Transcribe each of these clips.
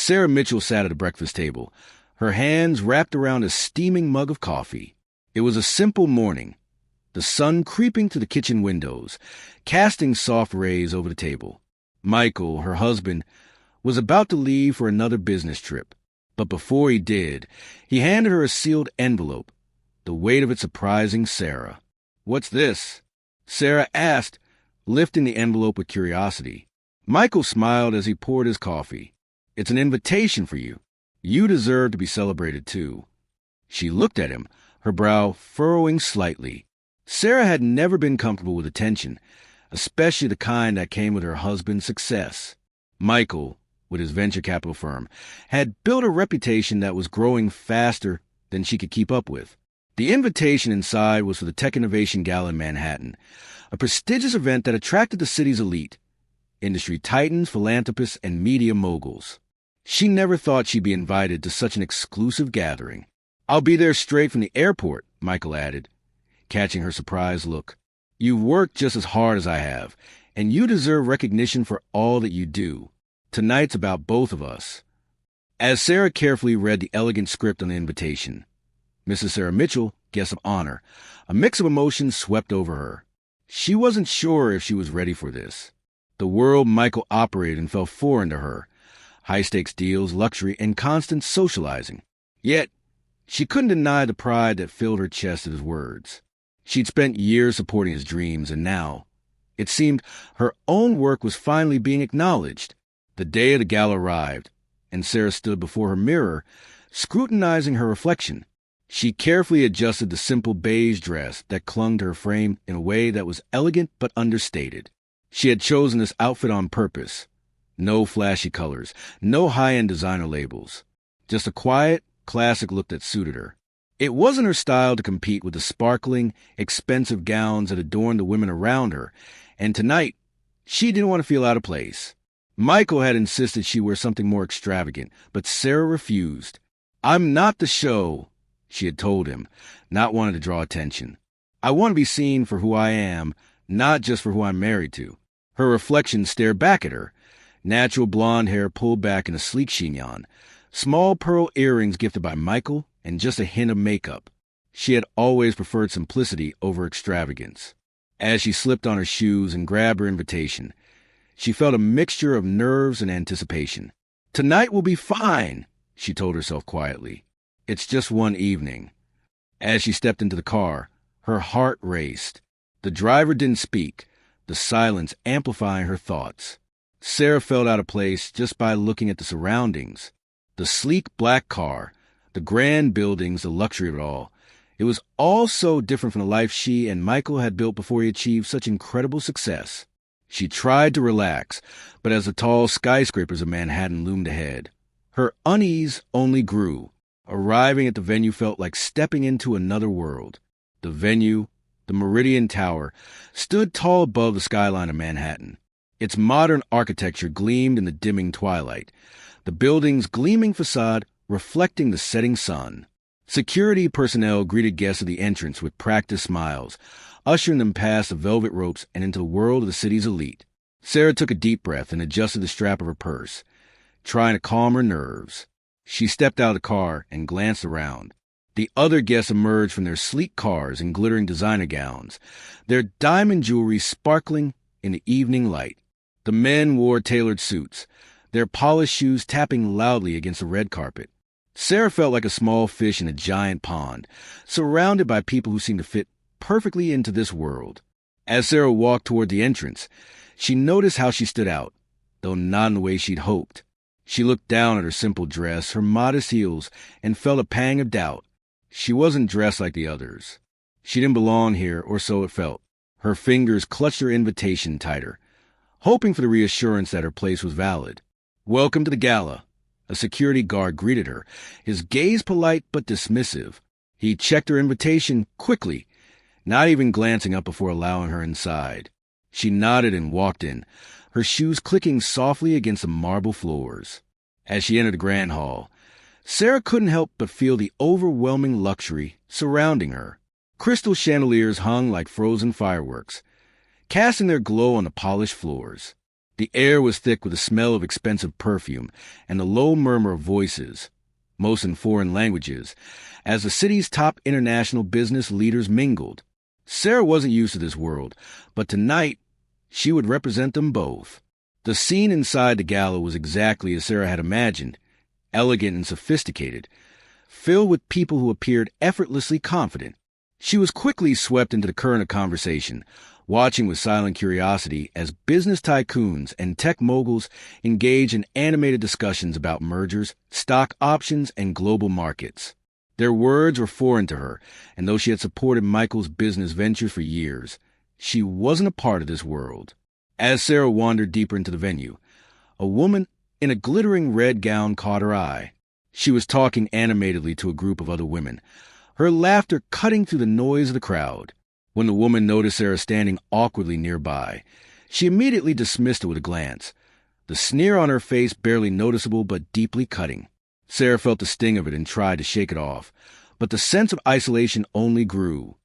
Sarah Mitchell sat at a breakfast table, her hands wrapped around a steaming mug of coffee. It was a simple morning, the sun creeping through the kitchen windows, casting soft rays over the table. Michael, her husband, was about to leave for another business trip, but before he did, he handed her a sealed envelope, the weight of it surprising Sarah. "What's this?" Sarah asked, lifting the envelope with curiosity. Michael smiled as he poured his coffee. "It's an invitation for you. You deserve to be celebrated, too." She looked at him, her brow furrowing slightly. Sarah had never been comfortable with attention, especially the kind that came with her husband's success. Michael, with his venture capital firm, had built a reputation that was growing faster than she could keep up with. The invitation inside was for the Tech Innovation Gala in Manhattan, a prestigious event that attracted the city's elite, industry titans, philanthropists, and media moguls. She never thought she'd be invited to such an exclusive gathering. "I'll be there straight from the airport," Michael added, catching her surprised look. "You've worked just as hard as I have, and you deserve recognition for all that you do. Tonight's about both of us." As Sarah carefully read the elegant script on the invitation, Mrs. Sarah Mitchell, guest of honor, a mix of emotions swept over her. She wasn't sure if she was ready for this. The world Michael operated in felt foreign to her. High-stakes deals, luxury, and constant socializing. Yet, she couldn't deny the pride that filled her chest at his words. She'd spent years supporting his dreams, and now, it seemed, her own work was finally being acknowledged. The day of the gala arrived, and Sarah stood before her mirror, scrutinizing her reflection. She carefully adjusted the simple beige dress that clung to her frame in a way that was elegant but understated. She had chosen this outfit on purpose. No flashy colors, no high-end designer labels. Just a quiet, classic look that suited her. It wasn't her style to compete with the sparkling, expensive gowns that adorned the women around her, and tonight, she didn't want to feel out of place. Michael had insisted she wear something more extravagant, but Sarah refused. "I'm not the show," she had told him, not wanting to draw attention. "I want to be seen for who I am, not just for who I'm married to." Her reflection stared back at her. Natural blonde hair pulled back in a sleek chignon, small pearl earrings gifted by Michael, and just a hint of makeup. She had always preferred simplicity over extravagance. As she slipped on her shoes and grabbed her invitation, she felt a mixture of nerves and anticipation. "Tonight will be fine," she told herself quietly. "It's just one evening." As she stepped into the car, her heart raced. The driver didn't speak, the silence amplifying her thoughts. Sarah felt out of place just by looking at the surroundings. The sleek black car, the grand buildings, the luxury of it all. It was all so different from the life she and Michael had built before he achieved such incredible success. She tried to relax, but as the tall skyscrapers of Manhattan loomed ahead, her unease only grew. Arriving at the venue felt like stepping into another world. The venue, the Meridian Tower, stood tall above the skyline of Manhattan. Its modern architecture gleamed in the dimming twilight, the building's gleaming facade reflecting the setting sun. Security personnel greeted guests at the entrance with practiced smiles, ushering them past the velvet ropes and into the world of the city's elite. Sarah took a deep breath and adjusted the strap of her purse, trying to calm her nerves. She stepped out of the car and glanced around. The other guests emerged from their sleek cars and glittering designer gowns, their diamond jewelry sparkling in the evening light. The men wore tailored suits, their polished shoes tapping loudly against the red carpet. Sarah felt like a small fish in a giant pond, surrounded by people who seemed to fit perfectly into this world. As Sarah walked toward the entrance, she noticed how she stood out, though not in the way she'd hoped. She looked down at her simple dress, her modest heels, and felt a pang of doubt. She wasn't dressed like the others. She didn't belong here, or so it felt. Her fingers clutched her invitation tighter, hoping for the reassurance that her place was valid. "Welcome to the gala." A security guard greeted her, his gaze polite but dismissive. He checked her invitation quickly, not even glancing up before allowing her inside. She nodded and walked in, her shoes clicking softly against the marble floors. As she entered the grand hall, Sarah couldn't help but feel the overwhelming luxury surrounding her. Crystal chandeliers hung like frozen fireworks, casting their glow on the polished floors. The air was thick with the smell of expensive perfume and the low murmur of voices, most in foreign languages, as the city's top international business leaders mingled. Sarah wasn't used to this world, but tonight she would represent them both. The scene inside the gala was exactly as Sarah had imagined, elegant and sophisticated, filled with people who appeared effortlessly confident. She was quickly swept into the current of conversation, watching with silent curiosity as business tycoons and tech moguls engaged in animated discussions about mergers, stock options, and global markets. Their words were foreign to her, and though she had supported Michael's business ventures for years, she wasn't a part of this world. As Sarah wandered deeper into the venue, a woman in a glittering red gown caught her eye. She was talking animatedly to a group of other women, her laughter cutting through the noise of the crowd. When the woman noticed Sarah standing awkwardly nearby, she immediately dismissed her with a glance, the sneer on her face barely noticeable but deeply cutting. Sarah felt the sting of it and tried to shake it off, but the sense of isolation only grew.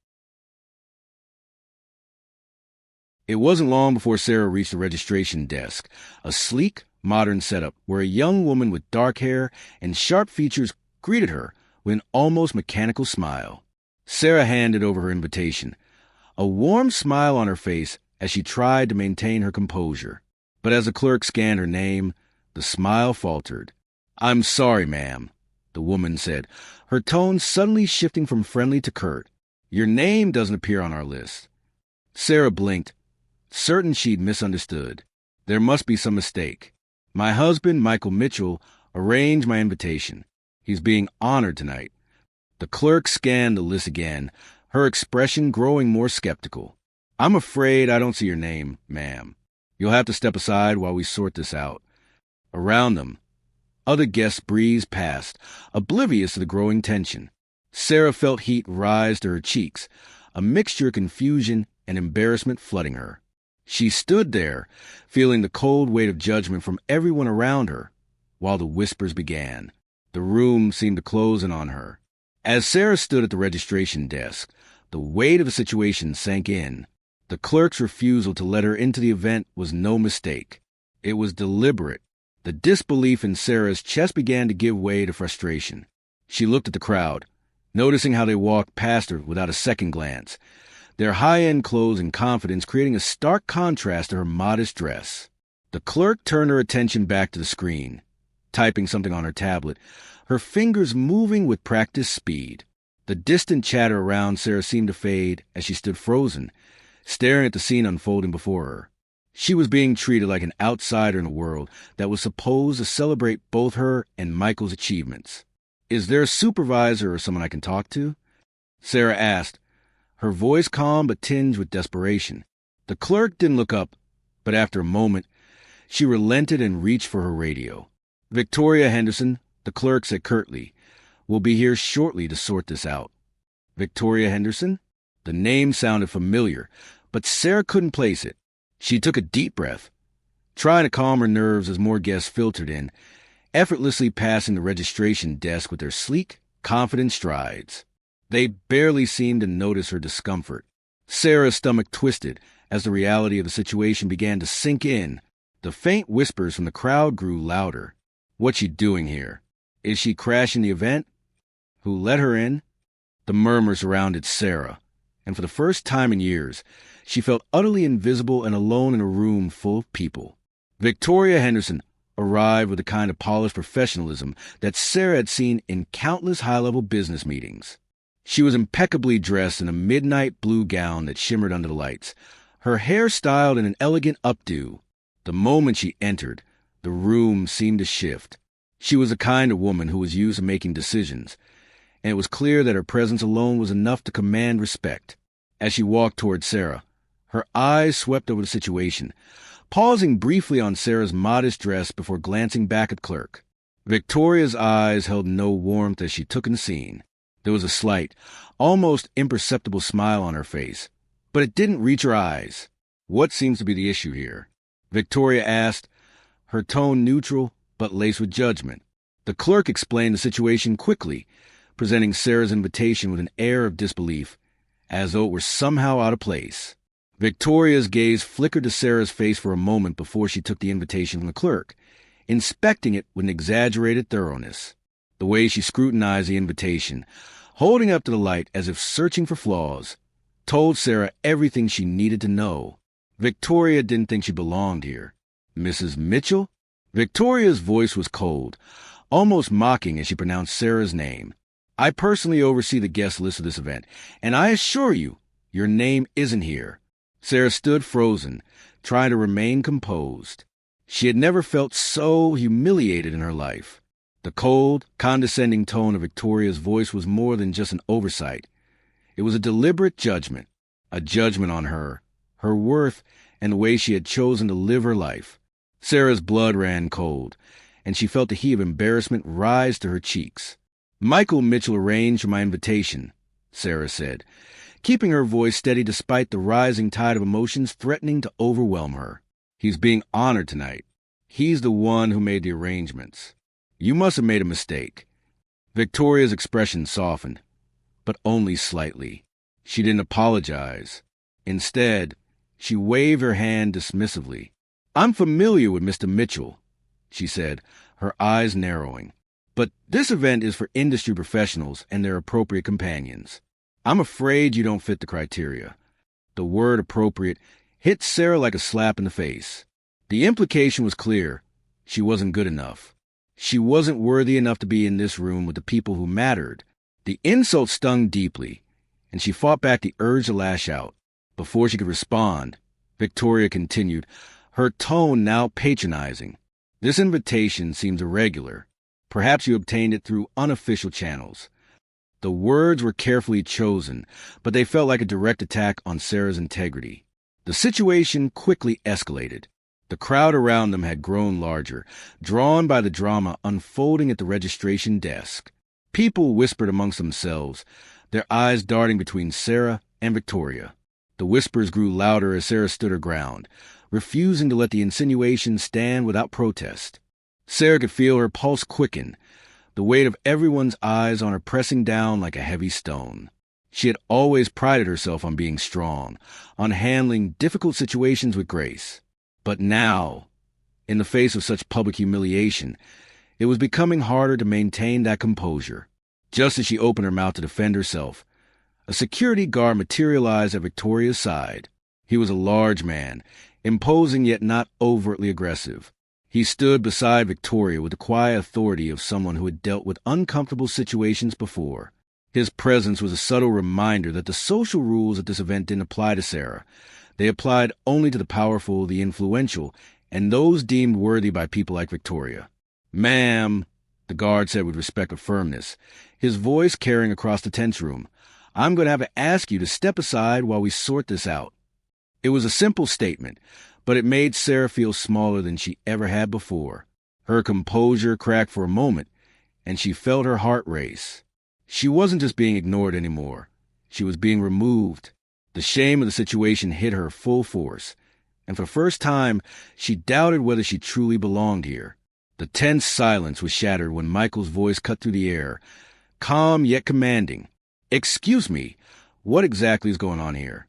It wasn't long before Sarah reached the registration desk, a sleek, modern setup where a young woman with dark hair and sharp features greeted her with an almost mechanical smile. Sarah handed over her invitation, a warm smile on her face as she tried to maintain her composure. But as the clerk scanned her name, the smile faltered. "I'm sorry, ma'am," the woman said, her tone suddenly shifting from friendly to curt. "Your name doesn't appear on our list." Sarah blinked, certain she'd misunderstood. There must be some mistake. "My husband, Michael Mitchell, arranged my invitation. He's being honored tonight." The clerk scanned the list again, her expression growing more skeptical. "I'm afraid I don't see your name, ma'am. You'll have to step aside while we sort this out." Around them, other guests breezed past, oblivious to the growing tension. Sarah felt heat rise to her cheeks, a mixture of confusion and embarrassment flooding her. She stood there, feeling the cold weight of judgment from everyone around her, while the whispers began. The room seemed to close in on her. As Sarah stood at the registration desk, the weight of the situation sank in. The clerk's refusal to let her into the event was no mistake. It was deliberate. The disbelief in Sarah's chest began to give way to frustration. She looked at the crowd, noticing how they walked past her without a second glance, their high-end clothes and confidence creating a stark contrast to her modest dress. The clerk turned her attention back to the screen, typing something on her tablet, her fingers moving with practiced speed. The distant chatter around Sarah seemed to fade as she stood frozen, staring at the scene unfolding before her. She was being treated like an outsider in a world that was supposed to celebrate both her and Michael's achievements. "Is there a supervisor or someone I can talk to?" Sarah asked, her voice calm but tinged with desperation. The clerk didn't look up, but after a moment, she relented and reached for her radio. "Victoria Henderson," the clerk said curtly, "will be here shortly to sort this out." Victoria Henderson? The name sounded familiar, but Sarah couldn't place it. She took a deep breath, trying to calm her nerves as more guests filtered in, effortlessly passing the registration desk with their sleek, confident strides. They barely seemed to notice her discomfort. Sarah's stomach twisted as the reality of the situation began to sink in. The faint whispers from the crowd grew louder. "What's she doing here? Is she crashing the event? Who let her in?" The murmur surrounded Sarah, and for the first time in years, she felt utterly invisible and alone in a room full of people. Victoria Henderson arrived with the kind of polished professionalism that Sarah had seen in countless high-level business meetings. She was impeccably dressed in a midnight blue gown that shimmered under the lights, her hair styled in an elegant updo. The moment she entered, the room seemed to shift. She was the kind of woman who was used to making decisions, and it was clear that her presence alone was enough to command respect. As she walked toward Sarah, her eyes swept over the situation, pausing briefly on Sarah's modest dress before glancing back at Clerk. Victoria's eyes held no warmth as she took in the scene. There was a slight, almost imperceptible smile on her face, but it didn't reach her eyes. "What seems to be the issue here?" Victoria asked, her tone neutral but laced with judgment. The clerk explained the situation quickly, presenting Sarah's invitation with an air of disbelief, as though it were somehow out of place. Victoria's gaze flickered to Sarah's face for a moment before she took the invitation from the clerk, inspecting it with an exaggerated thoroughness. The way she scrutinized the invitation, holding it up to the light as if searching for flaws, told Sarah everything she needed to know. Victoria didn't think she belonged here. Mrs. Mitchell? Victoria's voice was cold, almost mocking as she pronounced Sarah's name. I personally oversee the guest list of this event, and I assure you, your name isn't here. Sarah stood frozen, trying to remain composed. She had never felt so humiliated in her life. The cold, condescending tone of Victoria's voice was more than just an oversight. It was a deliberate judgment, a judgment on her, her worth, and the way she had chosen to live her life. Sarah's blood ran cold, and she felt the heat of embarrassment rise to her cheeks. Michael Mitchell arranged for my invitation, Sarah said, keeping her voice steady despite the rising tide of emotions threatening to overwhelm her. He's being honored tonight. He's the one who made the arrangements. You must have made a mistake. Victoria's expression softened, but only slightly. She didn't apologize. Instead, she waved her hand dismissively. I'm familiar with Mr. Mitchell, she said, her eyes narrowing. But this event is for industry professionals and their appropriate companions. I'm afraid you don't fit the criteria. The word appropriate hit Sarah like a slap in the face. The implication was clear. She wasn't good enough. She wasn't worthy enough to be in this room with the people who mattered. The insult stung deeply, and she fought back the urge to lash out. Before she could respond, Victoria continued, her tone now patronizing. This invitation seems irregular. Perhaps you obtained it through unofficial channels. The words were carefully chosen, but they felt like a direct attack on Sarah's integrity. The situation quickly escalated. The crowd around them had grown larger, drawn by the drama unfolding at the registration desk. People whispered amongst themselves, their eyes darting between Sarah and Victoria. The whispers grew louder as Sarah stood her ground, refusing to let the insinuation stand without protest. Sarah could feel her pulse quicken, the weight of everyone's eyes on her pressing down like a heavy stone. She had always prided herself on being strong, on handling difficult situations with grace. But now, in the face of such public humiliation, it was becoming harder to maintain that composure. Just as she opened her mouth to defend herself, a security guard materialized at Victoria's side. He was a large man, imposing yet not overtly aggressive. He stood beside Victoria with the quiet authority of someone who had dealt with uncomfortable situations before. His presence was a subtle reminder that the social rules at this event didn't apply to Sarah. They applied only to the powerful, the influential, and those deemed worthy by people like Victoria. "Ma'am," the guard said with respect and firmness, his voice carrying across the tense room, "I'm going to have to ask you to step aside while we sort this out." It was a simple statement, but it made Sarah feel smaller than she ever had before. Her composure cracked for a moment, and she felt her heart race. She wasn't just being ignored anymore. She was being removed. The shame of the situation hit her full force, and for the first time, she doubted whether she truly belonged here. The tense silence was shattered when Michael's voice cut through the air, calm yet commanding. "Excuse me, what exactly is going on here?"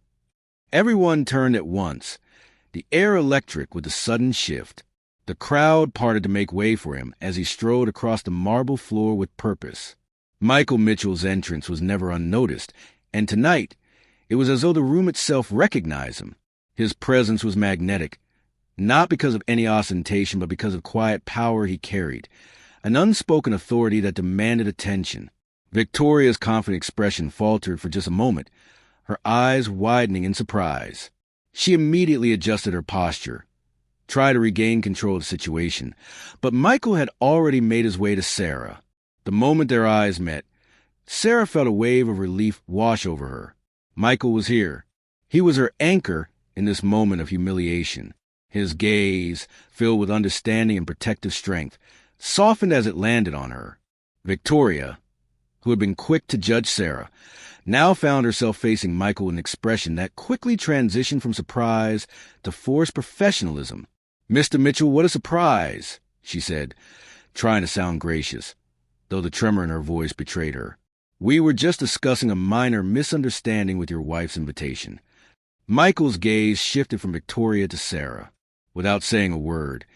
Everyone turned at once, the air electric with the sudden shift. The crowd parted to make way for him as he strode across the marble floor with purpose. Michael Mitchell's entrance was never unnoticed, and tonight, it was as though the room itself recognized him. His presence was magnetic, not because of any ostentation, but because of quiet power he carried, an unspoken authority that demanded attention. Victoria's confident expression faltered for just a moment, her eyes widening in surprise. She immediately adjusted her posture, tried to regain control of the situation, but Michael had already made his way to Sarah. The moment their eyes met, Sarah felt a wave of relief wash over her. Michael was here. He was her anchor in this moment of humiliation. His gaze, filled with understanding and protective strength, softened as it landed on her. Victoria, who had been quick to judge Sarah, now found herself facing Michael with an expression that quickly transitioned from surprise to forced professionalism. "Mr. Mitchell, what a surprise," she said, trying to sound gracious, though the tremor in her voice betrayed her. "We were just discussing a minor misunderstanding with your wife's invitation." Michael's gaze shifted from Victoria to Sarah. Without saying a word,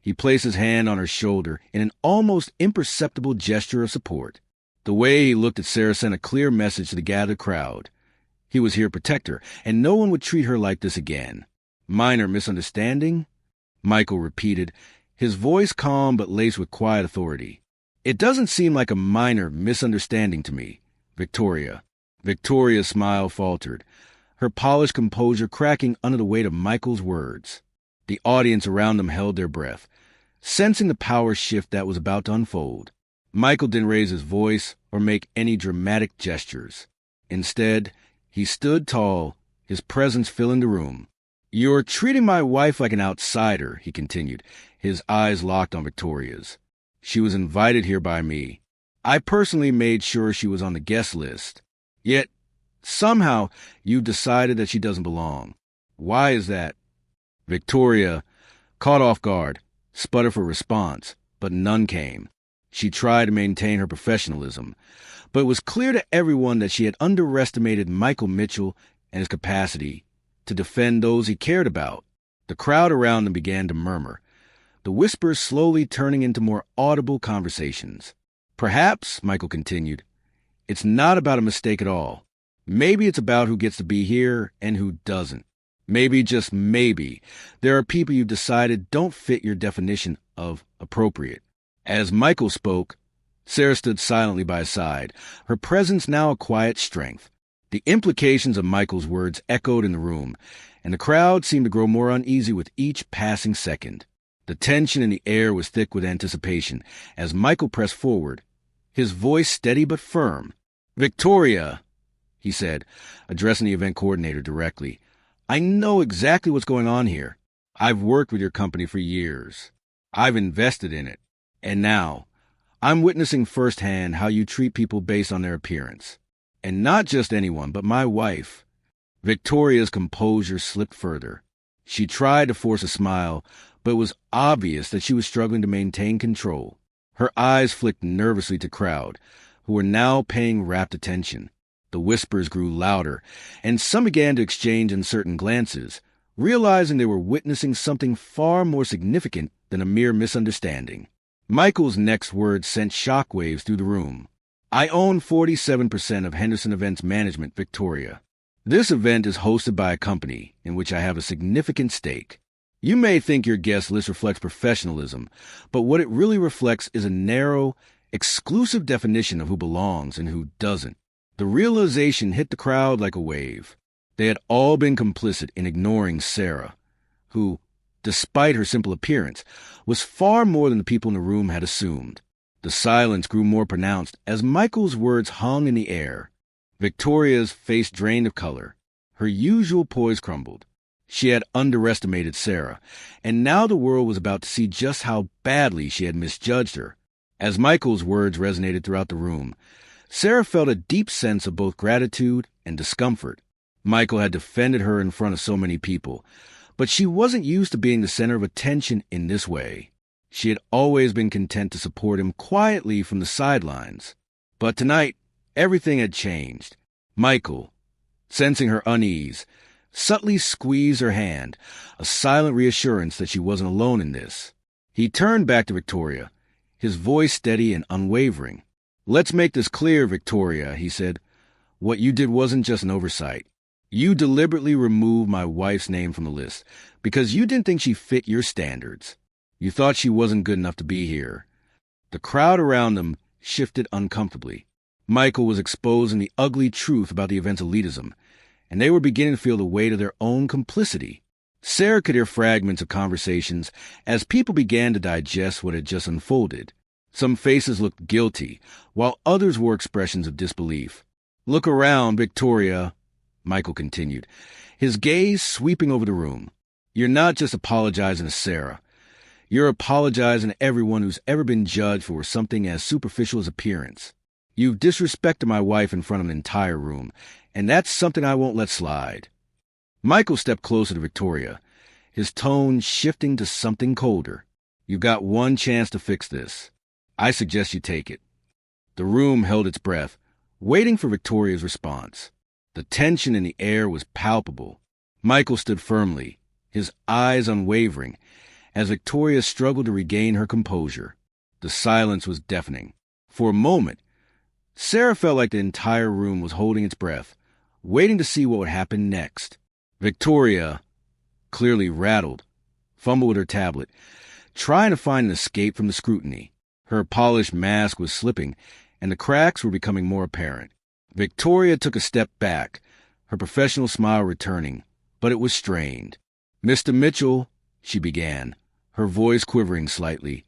he placed his hand on her shoulder in an almost imperceptible gesture of support. The way he looked at Sarah sent a clear message to the gathered crowd. He was here to protect her, and no one would treat her like this again. Minor misunderstanding? Michael repeated, his voice calm but laced with quiet authority. It doesn't seem like a minor misunderstanding to me, Victoria. Victoria's smile faltered, her polished composure cracking under the weight of Michael's words. The audience around them held their breath, sensing the power shift that was about to unfold. Michael didn't raise his voice or make any dramatic gestures. Instead, he stood tall, his presence filling the room. "You're treating my wife like an outsider," he continued, his eyes locked on Victoria's. "She was invited here by me. I personally made sure she was on the guest list. Yet, somehow, you decided that she doesn't belong. Why is that?" Victoria, caught off guard, sputtered for response, but none came. She tried to maintain her professionalism, but it was clear to everyone that she had underestimated Michael Mitchell and his capacity to defend those he cared about. The crowd around them began to murmur, the whispers slowly turning into more audible conversations. "Perhaps," Michael continued, "it's not about a mistake at all. Maybe it's about who gets to be here and who doesn't. Maybe, just maybe, there are people you've decided don't fit your definition of appropriate." As Michael spoke, Sarah stood silently by his side, her presence now a quiet strength. The implications of Michael's words echoed in the room, and the crowd seemed to grow more uneasy with each passing second. The tension in the air was thick with anticipation as Michael pressed forward, his voice steady but firm. "Victoria," he said, addressing the event coordinator directly, "I know exactly what's going on here. I've worked with your company for years. I've invested in it. And now, I'm witnessing firsthand how you treat people based on their appearance. And not just anyone, but my wife." Victoria's composure slipped further. She tried to force a smile, but it was obvious that she was struggling to maintain control. Her eyes flicked nervously to the crowd, who were now paying rapt attention. The whispers grew louder, and some began to exchange uncertain glances, realizing they were witnessing something far more significant than a mere misunderstanding. Michael's next words sent shockwaves through the room. "I own 47% of Henderson Events Management, Victoria. This event is hosted by a company in which I have a significant stake. You may think your guest list reflects professionalism, but what it really reflects is a narrow, exclusive definition of who belongs and who doesn't." The realization hit the crowd like a wave. They had all been complicit in ignoring Sarah, who, despite her simple appearance, was far more than the people in the room had assumed. The silence grew more pronounced as Michael's words hung in the air. Victoria's face drained of color. Her usual poise crumbled. She had underestimated Sarah, and now the world was about to see just how badly she had misjudged her. As Michael's words resonated throughout the room, Sarah felt a deep sense of both gratitude and discomfort. Michael had defended her in front of so many people, but she wasn't used to being the center of attention in this way. She had always been content to support him quietly from the sidelines. But tonight, everything had changed. Michael, sensing her unease, subtly squeezed her hand, a silent reassurance that she wasn't alone in this. He turned back to Victoria, his voice steady and unwavering. "Let's make this clear, Victoria," he said. "What you did wasn't just an oversight. You deliberately removed my wife's name from the list because you didn't think she fit your standards. You thought she wasn't good enough to be here." The crowd around them shifted uncomfortably. Michael was exposing the ugly truth about the event's elitism, and they were beginning to feel the weight of their own complicity. Sarah could hear fragments of conversations as people began to digest what had just unfolded. Some faces looked guilty, while others wore expressions of disbelief. "Look around, Victoria," Michael continued, his gaze sweeping over the room. "You're not just apologizing to Sarah. You're apologizing to everyone who's ever been judged for something as superficial as appearance. You've disrespected my wife in front of an entire room, and that's something I won't let slide." Michael stepped closer to Victoria, his tone shifting to something colder. "You've got one chance to fix this. I suggest you take it." The room held its breath, waiting for Victoria's response. The tension in the air was palpable. Michael stood firmly, his eyes unwavering, as Victoria struggled to regain her composure. The silence was deafening. For a moment, Sarah felt like the entire room was holding its breath, waiting to see what would happen next. Victoria, clearly rattled, fumbled with her tablet, trying to find an escape from the scrutiny. Her polished mask was slipping, and the cracks were becoming more apparent. Victoria took a step back, her professional smile returning, but it was strained. "Mr. Mitchell," she began, her voice quivering slightly,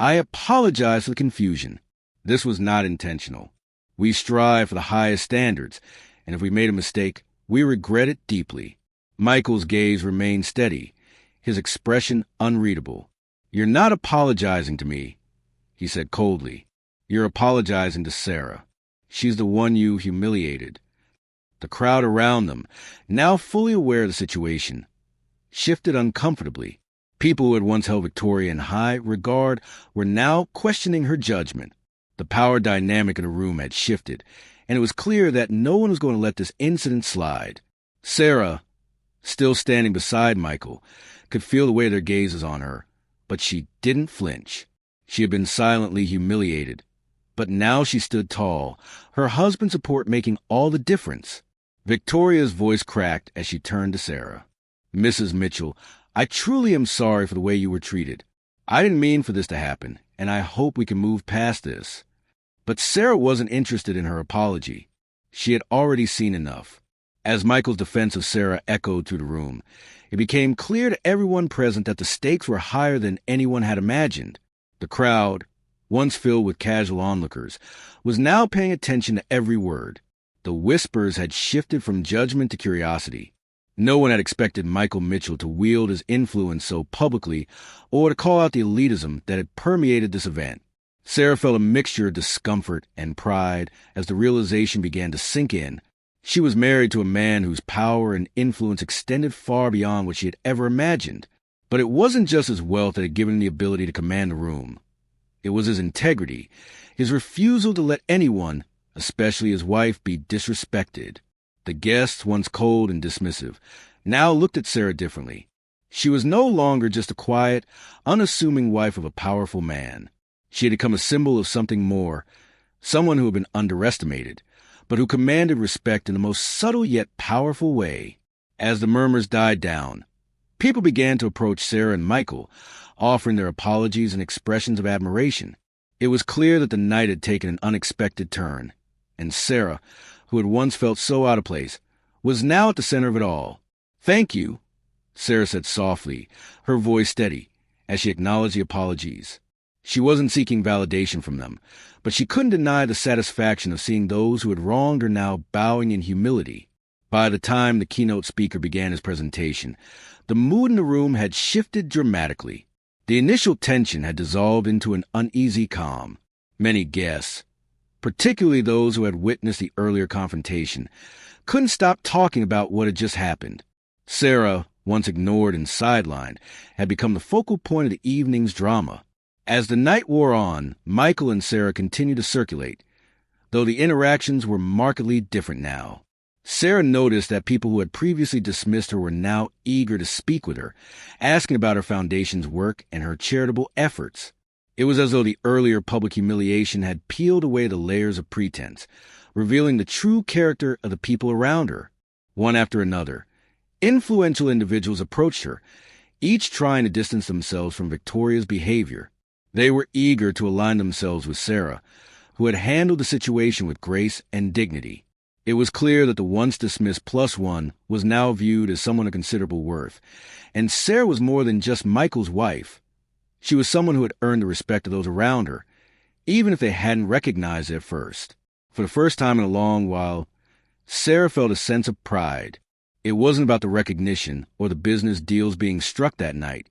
"I apologize for the confusion. This was not intentional. We strive for the highest standards, and if we made a mistake, we regret it deeply." Michael's gaze remained steady, his expression unreadable. "You're not apologizing to me," he said coldly. "You're apologizing to Sarah. She's the one you humiliated." The crowd around them, now fully aware of the situation, shifted uncomfortably. People who had once held Victoria in high regard were now questioning her judgment. The power dynamic in the room had shifted, and it was clear that no one was going to let this incident slide. Sarah, still standing beside Michael, could feel the weight of their gazes on her, but she didn't flinch. She had been silently humiliated, but now she stood tall, her husband's support making all the difference. Victoria's voice cracked as she turned to Sarah. "Mrs. Mitchell, I truly am sorry for the way you were treated. I didn't mean for this to happen, and I hope we can move past this." But Sarah wasn't interested in her apology. She had already seen enough. As Michael's defense of Sarah echoed through the room, it became clear to everyone present that the stakes were higher than anyone had imagined. The crowd, once filled with casual onlookers, was now paying attention to every word. The whispers had shifted from judgment to curiosity. No one had expected Michael Mitchell to wield his influence so publicly or to call out the elitism that had permeated this event. Sarah felt a mixture of discomfort and pride as the realization began to sink in. She was married to a man whose power and influence extended far beyond what she had ever imagined. But it wasn't just his wealth that had given him the ability to command the room. It was his integrity, his refusal to let anyone, especially his wife, be disrespected. The guests, once cold and dismissive, now looked at Sarah differently. She was no longer just a quiet, unassuming wife of a powerful man. She had become a symbol of something more, someone who had been underestimated, but who commanded respect in the most subtle yet powerful way. As the murmurs died down, people began to approach Sarah and Michael, offering their apologies and expressions of admiration. It was clear that the night had taken an unexpected turn, and Sarah, who had once felt so out of place, was now at the center of it all. "Thank you," Sarah said softly, her voice steady, as she acknowledged the apologies. She wasn't seeking validation from them, but she couldn't deny the satisfaction of seeing those who had wronged her now bowing in humility. By the time the keynote speaker began his presentation, the mood in the room had shifted dramatically. The initial tension had dissolved into an uneasy calm. Many guests, particularly those who had witnessed the earlier confrontation, couldn't stop talking about what had just happened. Sarah, once ignored and sidelined, had become the focal point of the evening's drama. As the night wore on, Michael and Sarah continued to circulate, though the interactions were markedly different now. Sarah noticed that people who had previously dismissed her were now eager to speak with her, asking about her foundation's work and her charitable efforts. It was as though the earlier public humiliation had peeled away the layers of pretense, revealing the true character of the people around her. One after another, influential individuals approached her, each trying to distance themselves from Victoria's behavior. They were eager to align themselves with Sarah, who had handled the situation with grace and dignity. It was clear that the once dismissed plus one was now viewed as someone of considerable worth, and Sarah was more than just Michael's wife. She was someone who had earned the respect of those around her, even if they hadn't recognized it at first. For the first time in a long while, Sarah felt a sense of pride. It wasn't about the recognition or the business deals being struck that night.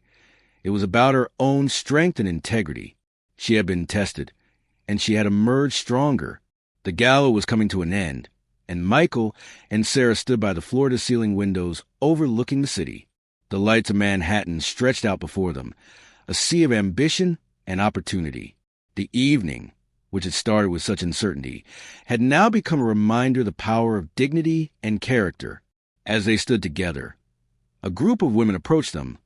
It was about her own strength and integrity. She had been tested, and she had emerged stronger. The gala was coming to an end, and Michael and Sarah stood by the floor-to-ceiling windows overlooking the city. The lights of Manhattan stretched out before them, a sea of ambition and opportunity. The evening, which had started with such uncertainty, had now become a reminder of the power of dignity and character. As they stood together, A group of women approached them,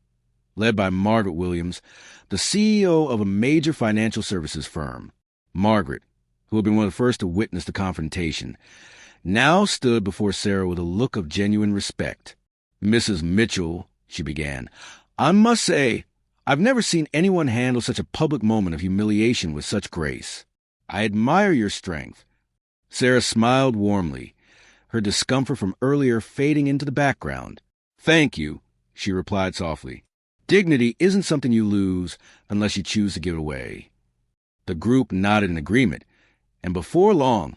led by Margaret Williams, the CEO of a major financial services firm. Margaret, who had been one of the first to witness the confrontation, now stood before Sarah with a look of genuine respect. "Mrs. Mitchell," she began, "I must say, I've never seen anyone handle such a public moment of humiliation with such grace. I admire your strength." Sarah smiled warmly, her discomfort from earlier fading into the background. "Thank you," she replied softly. "Dignity isn't something you lose unless you choose to give it away." The group nodded in agreement, and before long,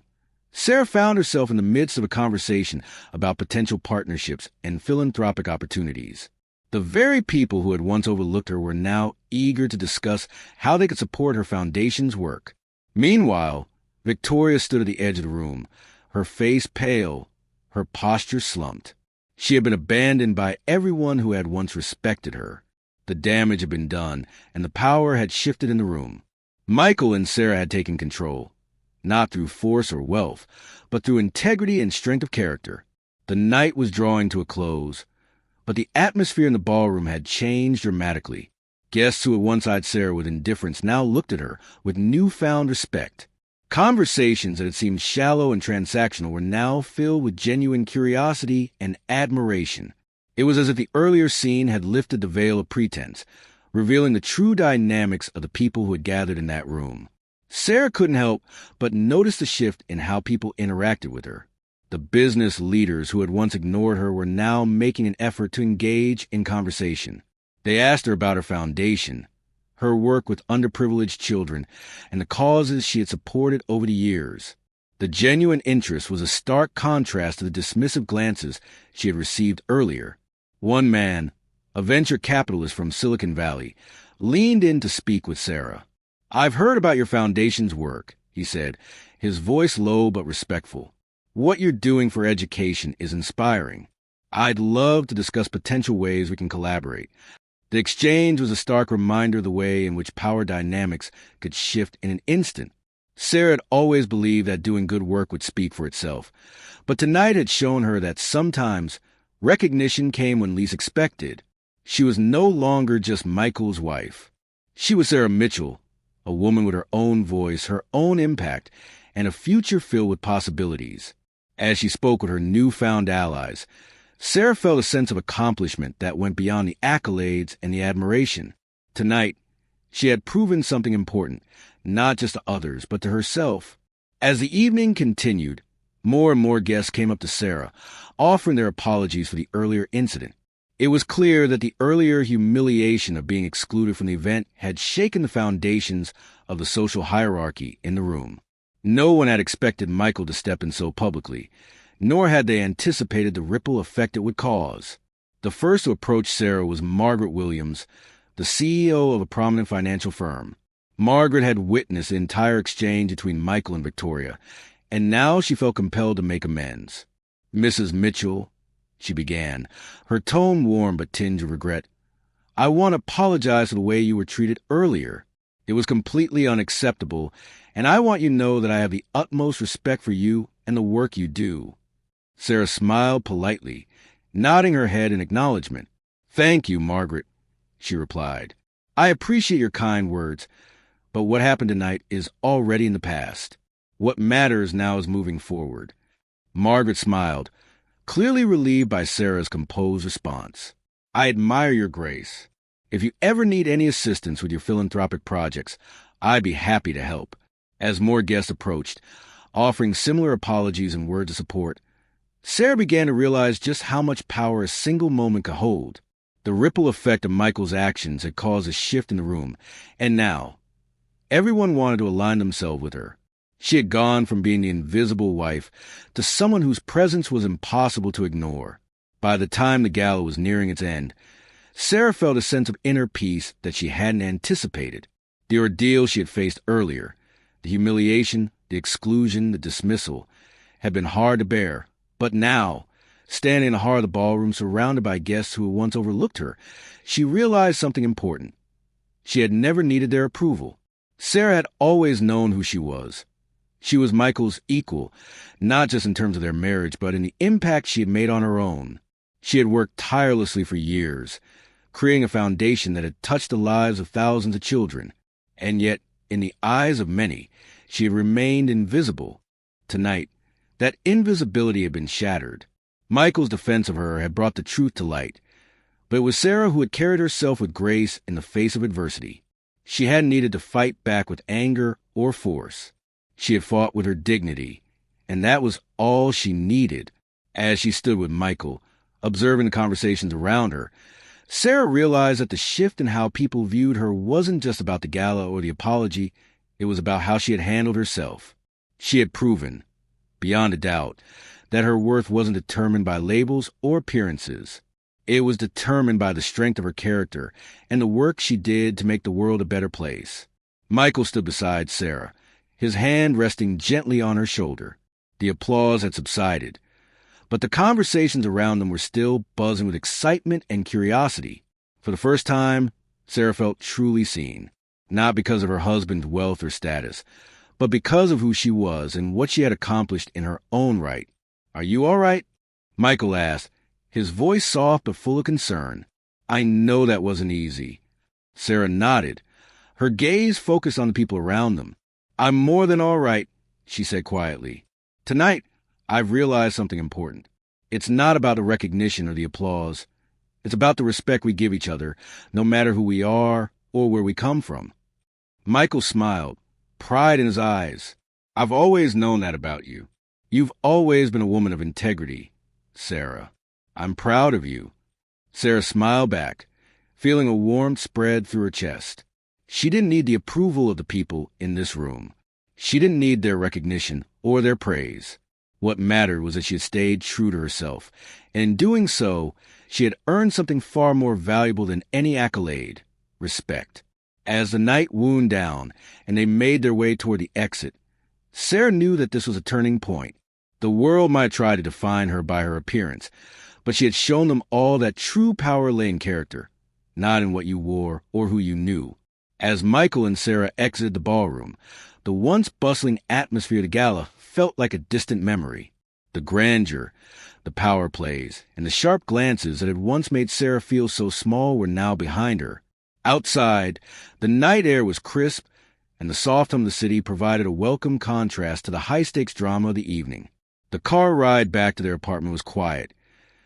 Sarah found herself in the midst of a conversation about potential partnerships and philanthropic opportunities. The very people who had once overlooked her were now eager to discuss how they could support her foundation's work. Meanwhile, Victoria stood at the edge of the room, her face pale, her posture slumped. She had been abandoned by everyone who had once respected her. The damage had been done, and the power had shifted in the room. Michael and Sarah had taken control, not through force or wealth, but through integrity and strength of character. The night was drawing to a close, but the atmosphere in the ballroom had changed dramatically. Guests who had once eyed Sarah with indifference now looked at her with newfound respect. Conversations that had seemed shallow and transactional were now filled with genuine curiosity and admiration. It was as if the earlier scene had lifted the veil of pretense, revealing the true dynamics of the people who had gathered in that room. Sarah couldn't help but notice the shift in how people interacted with her. The business leaders who had once ignored her were now making an effort to engage in conversation. They asked her about her foundation, her work with underprivileged children, and the causes she had supported over the years. The genuine interest was a stark contrast to the dismissive glances she had received earlier. One man, a venture capitalist from Silicon Valley, leaned in to speak with Sarah. "I've heard about your foundation's work," he said, his voice low but respectful. "What you're doing for education is inspiring. I'd love to discuss potential ways we can collaborate." The exchange was a stark reminder of the way in which power dynamics could shift in an instant. Sarah had always believed that doing good work would speak for itself, but tonight had shown her that sometimes recognition came when least expected. She was no longer just Michael's wife. She was Sarah Mitchell, a woman with her own voice, her own impact, and a future filled with possibilities. As she spoke with her newfound allies, Sarah felt a sense of accomplishment that went beyond the accolades and the admiration. Tonight, she had proven something important, not just to others, but to herself. As the evening continued, more and more guests came up to Sarah, offering their apologies for the earlier incident. It was clear that the earlier humiliation of being excluded from the event had shaken the foundations of the social hierarchy in the room. No one had expected Michael to step in so publicly, nor had they anticipated the ripple effect it would cause. The first to approach Sarah was Margaret Williams, the CEO of a prominent financial firm. Margaret had witnessed the entire exchange between Michael and Victoria, and now she felt compelled to make amends. "Mrs. Mitchell," she began, her tone warm but tinged with regret, "I want to apologize for the way you were treated earlier. It was completely unacceptable, and I want you to know that I have the utmost respect for you and the work you do." Sarah smiled politely, nodding her head in acknowledgement. "Thank you, Margaret," she replied. "I appreciate your kind words, but what happened tonight is already in the past. What matters now is moving forward." Margaret smiled, clearly relieved by Sarah's composed response. "I admire your grace. If you ever need any assistance with your philanthropic projects, I'd be happy to help." As more guests approached, offering similar apologies and words of support, Sarah began to realize just how much power a single moment could hold. The ripple effect of Michael's actions had caused a shift in the room, and now everyone wanted to align themselves with her. She had gone from being the invisible wife to someone whose presence was impossible to ignore. By the time the gala was nearing its end, Sarah felt a sense of inner peace that she hadn't anticipated. The ordeal she had faced earlier, the humiliation, the exclusion, the dismissal, had been hard to bear. But now, standing in the heart of the ballroom surrounded by guests who had once overlooked her, she realized something important. She had never needed their approval. Sarah had always known who she was. She was Michael's equal, not just in terms of their marriage, but in the impact she had made on her own. She had worked tirelessly for years, creating a foundation that had touched the lives of thousands of children, and yet, in the eyes of many, she had remained invisible. Tonight, that invisibility had been shattered. Michael's defense of her had brought the truth to light, but it was Sarah who had carried herself with grace in the face of adversity. She hadn't needed to fight back with anger or force. She had fought with her dignity, and that was all she needed. As she stood with Michael, observing the conversations around her, Sarah realized that the shift in how people viewed her wasn't just about the gala or the apology, it was about how she had handled herself. She had proven, beyond a doubt, that her worth wasn't determined by labels or appearances. It was determined by the strength of her character and the work she did to make the world a better place. Michael stood beside Sarah, his hand resting gently on her shoulder. The applause had subsided, but the conversations around them were still buzzing with excitement and curiosity. For the first time, Sarah felt truly seen, not because of her husband's wealth or status, but because of who she was and what she had accomplished in her own right. "Are you all right?" Michael asked, his voice soft but full of concern. "I know that wasn't easy." Sarah nodded, her gaze focused on the people around them. "I'm more than all right," she said quietly. "Tonight, I've realized something important. It's not about the recognition or the applause. It's about the respect we give each other, no matter who we are or where we come from." Michael smiled, pride in his eyes. "I've always known that about you. You've always been a woman of integrity, Sarah. I'm proud of you." Sarah smiled back, feeling a warmth spread through her chest. She didn't need the approval of the people in this room. She didn't need their recognition or their praise. What mattered was that she had stayed true to herself, and in doing so, she had earned something far more valuable than any accolade: respect. As the night wound down and they made their way toward the exit, Sarah knew that this was a turning point. The world might try to define her by her appearance, but she had shown them all that true power lay in character, not in what you wore or who you knew. As Michael and Sarah exited the ballroom, the once bustling atmosphere of the gala felt like a distant memory. The grandeur, the power plays, and the sharp glances that had once made Sarah feel so small were now behind her. Outside, the night air was crisp, and the soft hum of the city provided a welcome contrast to the high-stakes drama of the evening. The car ride back to their apartment was quiet,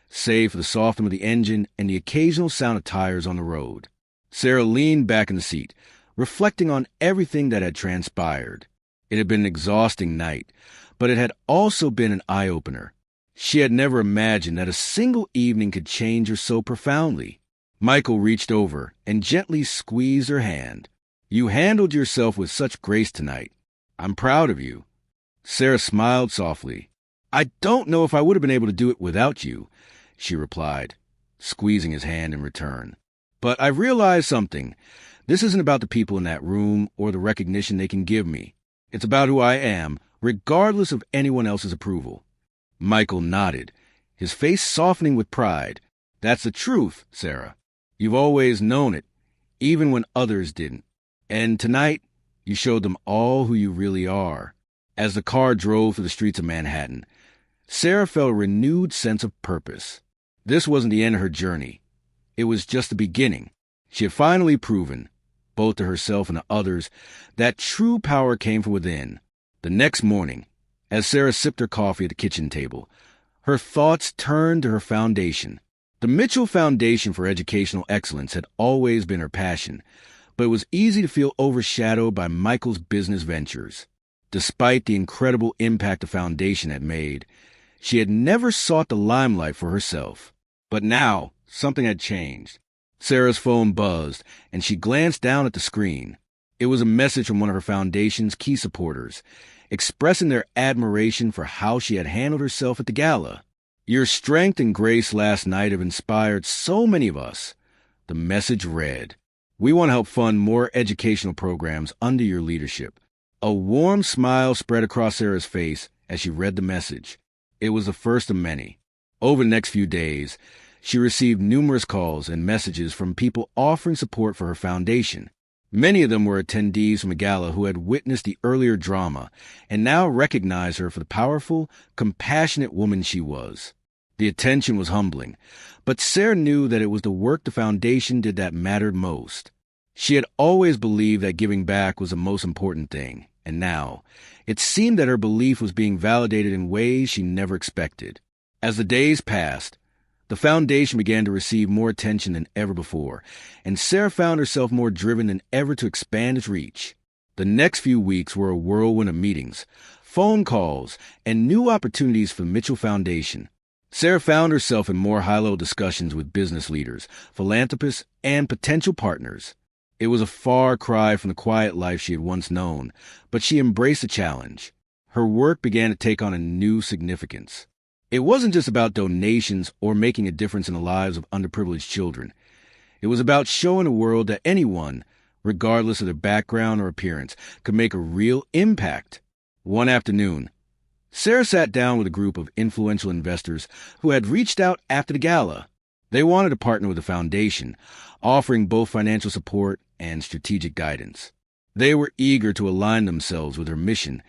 save for the soft hum of the engine and the occasional sound of tires on the road. Sarah leaned back in the seat, reflecting on everything that had transpired. It had been an exhausting night, but it had also been an eye-opener. She had never imagined that a single evening could change her so profoundly. Michael reached over and gently squeezed her hand. "You handled yourself with such grace tonight. I'm proud of you." Sarah smiled softly. "I don't know if I would have been able to do it without you," she replied, squeezing his hand in return. "But I've realized something. This isn't about the people in that room or the recognition they can give me. It's about who I am, regardless of anyone else's approval." Michael nodded, his face softening with pride. "That's the truth, Sarah. You've always known it, even when others didn't. And tonight, you showed them all who you really are." As the car drove through the streets of Manhattan, Sarah felt a renewed sense of purpose. This wasn't the end of her journey. It was just the beginning. She had finally proven, both to herself and to others, that true power came from within. The next morning, as Sarah sipped her coffee at the kitchen table, her thoughts turned to her foundation. The Mitchell Foundation for Educational Excellence had always been her passion, but it was easy to feel overshadowed by Michael's business ventures. Despite the incredible impact the foundation had made, she had never sought the limelight for herself. But now, something had changed. Sarah's phone buzzed, and she glanced down at the screen. It was a message from one of her foundation's key supporters, expressing their admiration for how she had handled herself at the gala. "Your strength and grace last night have inspired so many of us," the message read. "We want to help fund more educational programs under your leadership." A warm smile spread across Sarah's face as she read the message. It was the first of many. Over the next few days, she received numerous calls and messages from people offering support for her foundation. Many of them were attendees from a gala who had witnessed the earlier drama and now recognized her for the powerful, compassionate woman she was. The attention was humbling, but Sarah knew that it was the work the foundation did that mattered most. She had always believed that giving back was the most important thing, and now, it seemed that her belief was being validated in ways she never expected. As the days passed, the foundation began to receive more attention than ever before, and Sarah found herself more driven than ever to expand its reach. The next few weeks were a whirlwind of meetings, phone calls, and new opportunities for the Mitchell Foundation. Sarah found herself in more high-level discussions with business leaders, philanthropists, and potential partners. It was a far cry from the quiet life she had once known, but she embraced the challenge. Her work began to take on a new significance. It wasn't just about donations or making a difference in the lives of underprivileged children. It was about showing the world that anyone, regardless of their background or appearance, could make a real impact. One afternoon, Sarah sat down with a group of influential investors who had reached out after the gala. They wanted to partner with the foundation, offering both financial support and strategic guidance. They were eager to align themselves with her mission,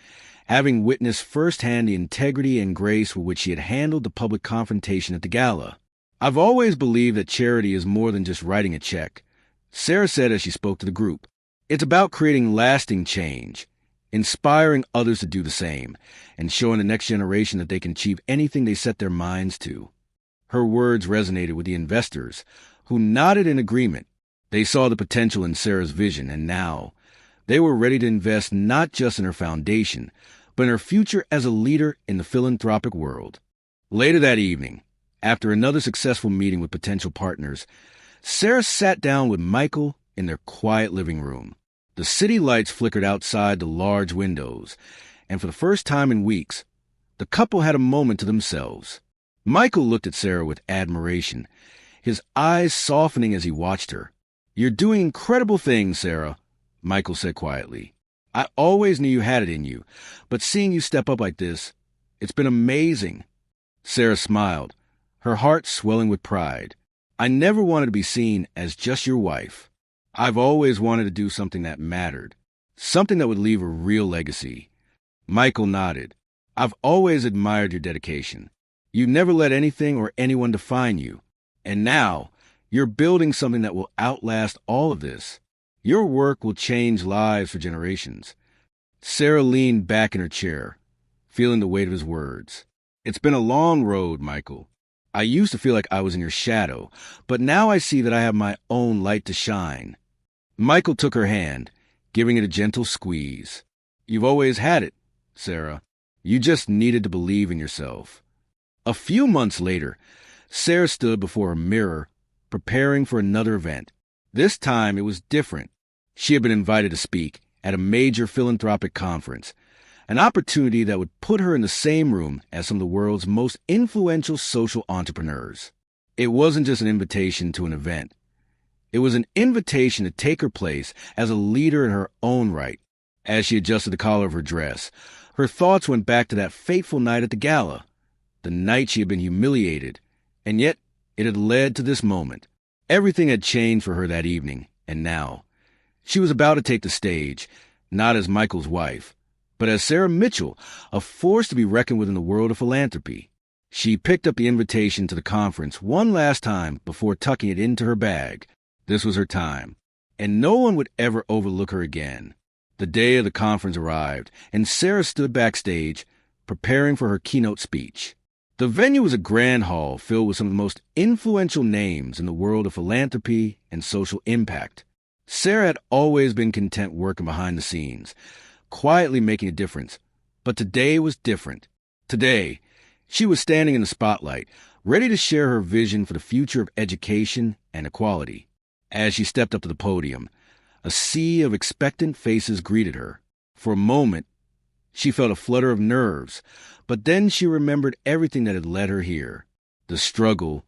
having witnessed firsthand the integrity and grace with which she had handled the public confrontation at the gala. "I've always believed that charity is more than just writing a check," Sarah said as she spoke to the group. "It's about creating lasting change, inspiring others to do the same, and showing the next generation that they can achieve anything they set their minds to." Her words resonated with the investors, who nodded in agreement. They saw the potential in Sarah's vision, and now they were ready to invest not just in her foundation, but in her future as a leader in the philanthropic world. Later that evening, after another successful meeting with potential partners, Sarah sat down with Michael in their quiet living room. The city lights flickered outside the large windows, and for the first time in weeks, the couple had a moment to themselves. Michael looked at Sarah with admiration, his eyes softening as he watched her. "You're doing incredible things, Sarah," Michael said quietly. "I always knew you had it in you, but seeing you step up like this, it's been amazing." Sarah smiled, her heart swelling with pride. "I never wanted to be seen as just your wife. I've always wanted to do something that mattered, something that would leave a real legacy." Michael nodded. "I've always admired your dedication. You never let anything or anyone define you. And now, you're building something that will outlast all of this. Your work will change lives for generations." Sarah leaned back in her chair, feeling the weight of his words. "It's been a long road, Michael. I used to feel like I was in your shadow, but now I see that I have my own light to shine." Michael took her hand, giving it a gentle squeeze. "You've always had it, Sarah. You just needed to believe in yourself." A few months later, Sarah stood before a mirror, preparing for another event. This time it was different. She had been invited to speak at a major philanthropic conference, an opportunity that would put her in the same room as some of the world's most influential social entrepreneurs. It wasn't just an invitation to an event. It was an invitation to take her place as a leader in her own right. As she adjusted the collar of her dress, her thoughts went back to that fateful night at the gala, the night she had been humiliated, and yet it had led to this moment. Everything had changed for her that evening, and now she was about to take the stage, not as Michael's wife, but as Sarah Mitchell, a force to be reckoned with in the world of philanthropy. She picked up the invitation to the conference one last time before tucking it into her bag. This was her time, and no one would ever overlook her again. The day of the conference arrived, and Sarah stood backstage, preparing for her keynote speech. The venue was a grand hall filled with some of the most influential names in the world of philanthropy and social impact. Sarah had always been content working behind the scenes, quietly making a difference, but today was different. Today, she was standing in the spotlight, ready to share her vision for the future of education and equality. As she stepped up to the podium, a sea of expectant faces greeted her. For a moment, she felt a flutter of nerves, but then she remembered everything that had led her here. The struggle,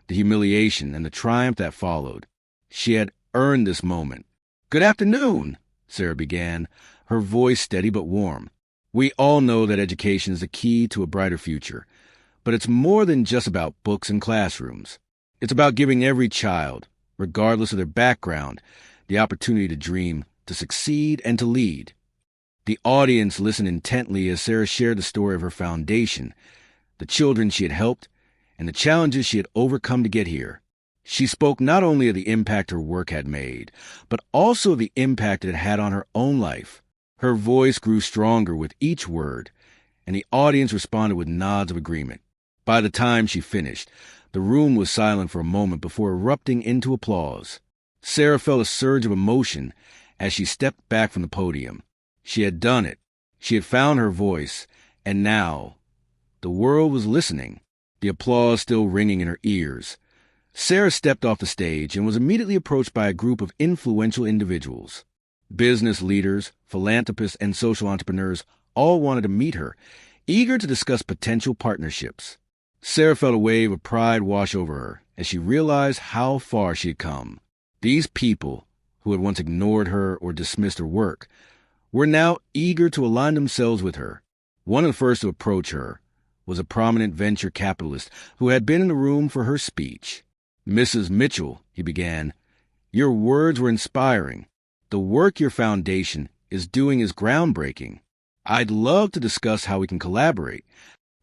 the humiliation, and the triumph that followed. She had earned this moment. "Good afternoon," Sarah began, her voice steady but warm. "We all know that education is the key to a brighter future, but it's more than just about books and classrooms. It's about giving every child, regardless of their background, the opportunity to dream, to succeed, and to lead." The audience listened intently as Sarah shared the story of her foundation, the children she had helped, and the challenges she had overcome to get here. She spoke not only of the impact her work had made, but also of the impact it had on her own life. Her voice grew stronger with each word, and the audience responded with nods of agreement. By the time she finished, the room was silent for a moment before erupting into applause. Sarah felt a surge of emotion as she stepped back from the podium. She had done it. She had found her voice, and now the world was listening, the applause still ringing in her ears. Sarah stepped off the stage and was immediately approached by a group of influential individuals. Business leaders, philanthropists, and social entrepreneurs all wanted to meet her, eager to discuss potential partnerships. Sarah felt a wave of pride wash over her as she realized how far she had come. These people, who had once ignored her or dismissed her work, were now eager to align themselves with her. One of the first to approach her was a prominent venture capitalist who had been in the room for her speech. "Mrs. Mitchell," he began, "your words were inspiring. The work your foundation is doing is groundbreaking. I'd love to discuss how we can collaborate."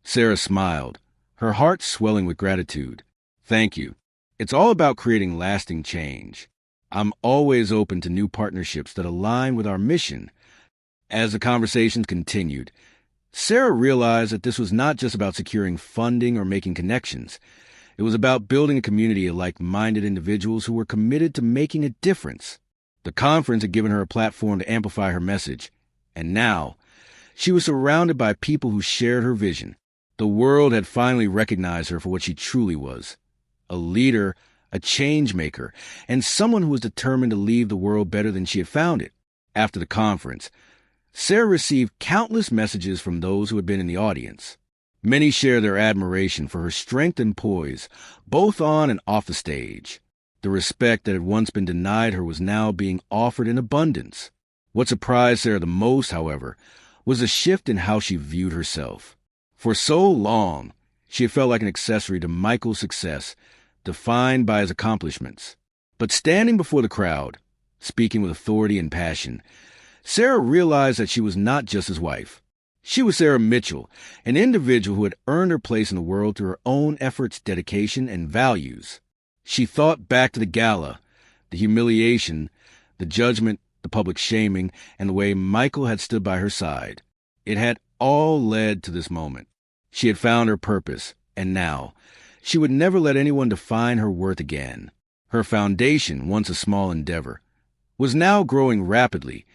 Sarah smiled, her heart swelling with gratitude. "Thank you. It's all about creating lasting change. I'm always open to new partnerships that align with our mission." As the conversations continued, Sarah realized that this was not just about securing funding or making connections. It was about building a community of like-minded individuals who were committed to making a difference. The conference had given her a platform to amplify her message, and now she was surrounded by people who shared her vision. The world had finally recognized her for what she truly was: a leader, a change maker, and someone who was determined to leave the world better than she had found it. After the conference, Sarah received countless messages from those who had been in the audience. Many shared their admiration for her strength and poise, both on and off the stage. The respect that had once been denied her was now being offered in abundance. What surprised Sarah the most, however, was a shift in how she viewed herself. For so long, she had felt like an accessory to Michael's success, defined by his accomplishments. But standing before the crowd, speaking with authority and passion, Sarah realized that she was not just his wife. She was Sarah Mitchell, an individual who had earned her place in the world through her own efforts, dedication, and values. She thought back to the gala, the humiliation, the judgment, the public shaming, and the way Michael had stood by her side. It had all led to this moment. She had found her purpose, and now she would never let anyone define her worth again. Her foundation, once a small endeavor, was now growing rapidly,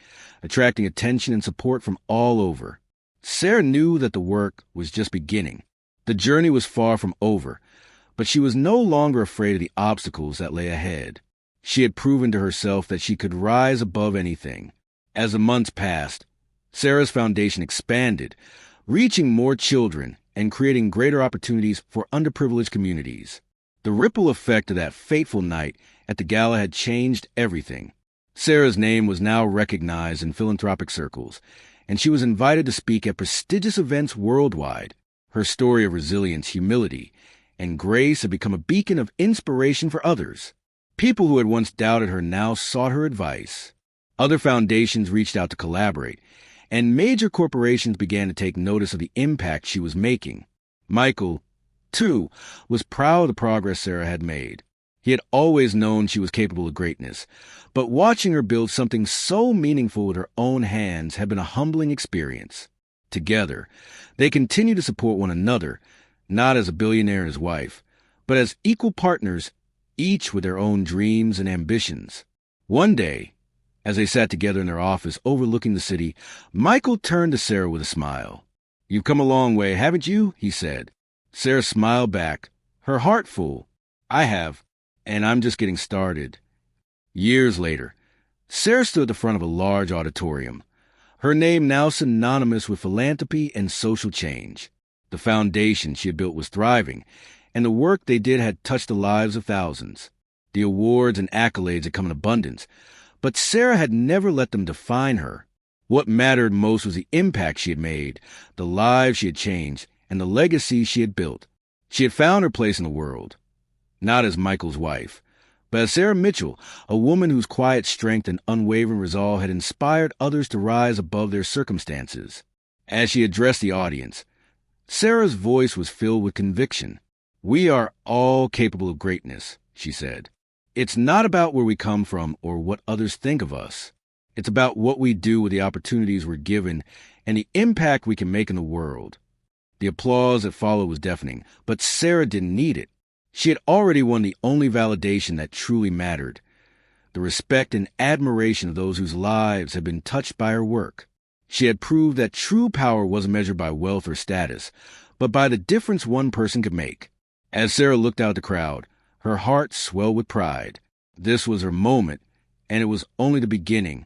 attracting attention and support from all over. Sarah knew that the work was just beginning. The journey was far from over, but she was no longer afraid of the obstacles that lay ahead. She had proven to herself that she could rise above anything. As the months passed, Sarah's foundation expanded, reaching more children and creating greater opportunities for underprivileged communities. The ripple effect of that fateful night at the gala had changed everything. Sarah's name was now recognized in philanthropic circles, and she was invited to speak at prestigious events worldwide. Her story of resilience, humility, and grace had become a beacon of inspiration for others. People who had once doubted her now sought her advice. Other foundations reached out to collaborate, and major corporations began to take notice of the impact she was making. Michael, too, was proud of the progress Sarah had made. He had always known she was capable of greatness, but watching her build something so meaningful with her own hands had been a humbling experience. Together, they continued to support one another, not as a billionaire and his wife, but as equal partners, each with their own dreams and ambitions. One day, as they sat together in their office overlooking the city, Michael turned to Sarah with a smile. "You've come a long way, haven't you?" he said. Sarah smiled back, her heart full. "I have, and I'm just getting started." Years later, Sarah stood at the front of a large auditorium, her name now synonymous with philanthropy and social change. The foundation she had built was thriving, and the work they did had touched the lives of thousands. The awards and accolades had come in abundance, but Sarah had never let them define her. What mattered most was the impact she had made, the lives she had changed, and the legacy she had built. She had found her place in the world, not as Michael's wife, but as Sarah Mitchell, a woman whose quiet strength and unwavering resolve had inspired others to rise above their circumstances. As she addressed the audience, Sarah's voice was filled with conviction. We are all capable of greatness, she said. It's not about where we come from or what others think of us. It's about what we do with the opportunities we're given and the impact we can make in the world. The applause that followed was deafening, but Sarah didn't need it. She had already won the only validation that truly mattered, the respect and admiration of those whose lives had been touched by her work. She had proved that true power wasn't measured by wealth or status, but by the difference one person could make. As Sarah looked out at the crowd, her heart swelled with pride. This was her moment, and it was only the beginning